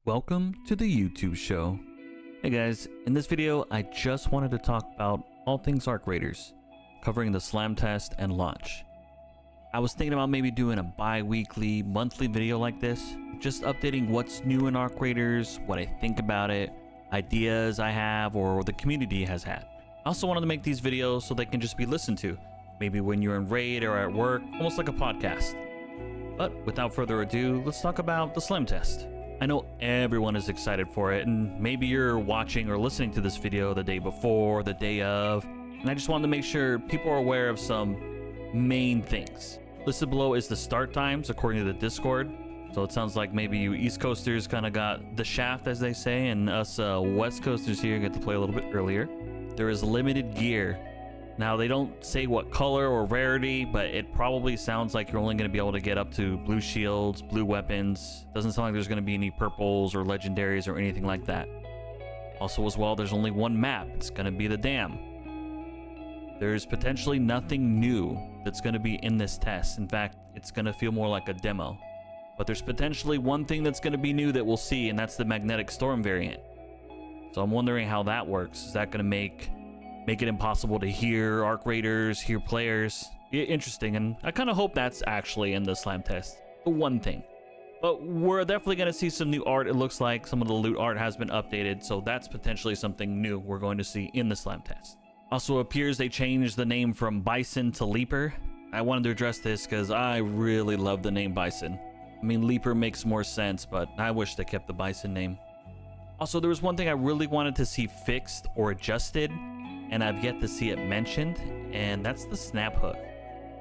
Welcome to the YouTube show. Hey guys, in this video I just wanted to talk about all things Arc Raiders, covering the slam test and launch. I was thinking about maybe doing a bi-weekly, monthly video like this, just updating what's new in Arc Raiders, what I think about it, ideas I have or the community has had. I also wanted to make these videos so they can just be listened to, maybe when you're in raid or at work, almost like a podcast. But without further ado, let's talk about the slam test. I know everyone is excited for it, and maybe you're watching or listening to this video the day before, the day of, and I just wanted to make sure people are aware of some main things. Listed below is the start times according to the Discord, so it sounds like maybe you East Coasters kind of got the shaft, as they say, and us West Coasters here get to play a little bit earlier. There is limited gear. Now, they don't say what color or rarity, but it probably sounds like you're only going to be able to get up to blue shields, blue weapons. Doesn't sound like there's going to be any purples or legendaries or anything like that. Also, as well, there's only one map. It's going to be the dam. There's potentially nothing new that's going to be in this test. In fact, it's going to feel more like a demo. But there's potentially one thing that's going to be new that we'll see, and that's the magnetic storm variant. So I'm wondering how that works. Is that going to make it impossible to hear Arc Raiders, hear players? Interesting, and I kind of hope that's actually in the slam test, the one thing. But we're definitely going to see some new art. It looks like some of the loot art has been updated, so that's potentially something new we're going to see in the slam test. Also, it appears they changed the name from Bison to Leaper. I wanted to address this because I really love the name Bison. I mean, Leaper makes more sense, but I wish they kept the Bison name. Also, there was one thing I really wanted to see fixed or adjusted, and I've yet to see it mentioned, and that's the snap hook.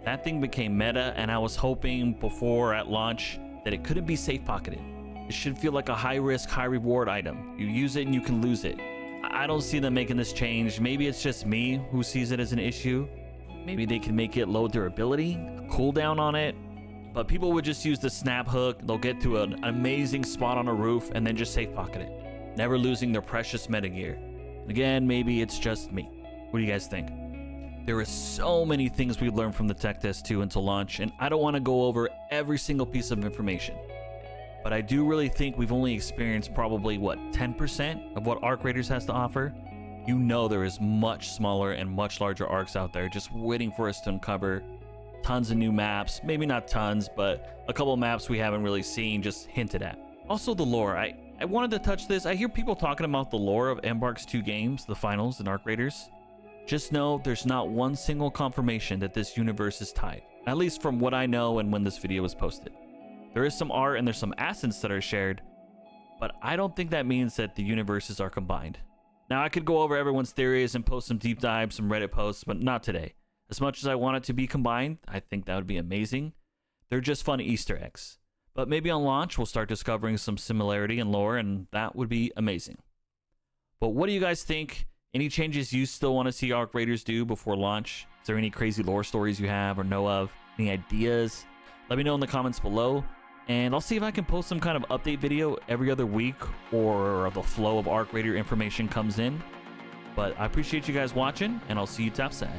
That thing became meta, and I was hoping before at launch that it couldn't be safe pocketed. It should feel like a high risk, high reward item. You use it and you can lose it. I don't see them making this change. Maybe it's just me who sees it as an issue. Maybe they can make it low durability, a cooldown on it, but people would just use the snap hook. They'll get to an amazing spot on a roof and then just safe pocket it, never losing their precious meta gear. Again, maybe it's just me. What do you guys think? There are so many things we learned from the tech test 2 until launch, and I don't want to go over every single piece of information. But I do really think we've only experienced probably, 10% of what Arc Raiders has to offer? You know there is much smaller and much larger arcs out there just waiting for us to uncover. Tons of new maps, maybe not tons, but a couple of maps we haven't really seen, just hinted at. Also the lore, I wanted to touch this. I hear people talking about the lore of EmbarkStudios, the finals and Arc Raiders. Just know there's not one single confirmation that this universe is tied, at least from what I know and when this video was posted. There is some art and there's some assets that are shared, but I don't think that means that the universes are combined. Now, I could go over everyone's theories and post some deep dives, some Reddit posts, but not today. As much as I want it to be combined, I think that would be amazing. They're just fun Easter eggs. But maybe on launch, we'll start discovering some similarity in lore, and that would be amazing. But what do you guys think? Any changes you still want to see Arc Raiders do before launch? Is there any crazy lore stories you have or know of? Any ideas? Let me know in the comments below, and I'll see if I can post some kind of update video every other week, or the flow of Arc Raider information comes in. But I appreciate you guys watching, and I'll see you topside.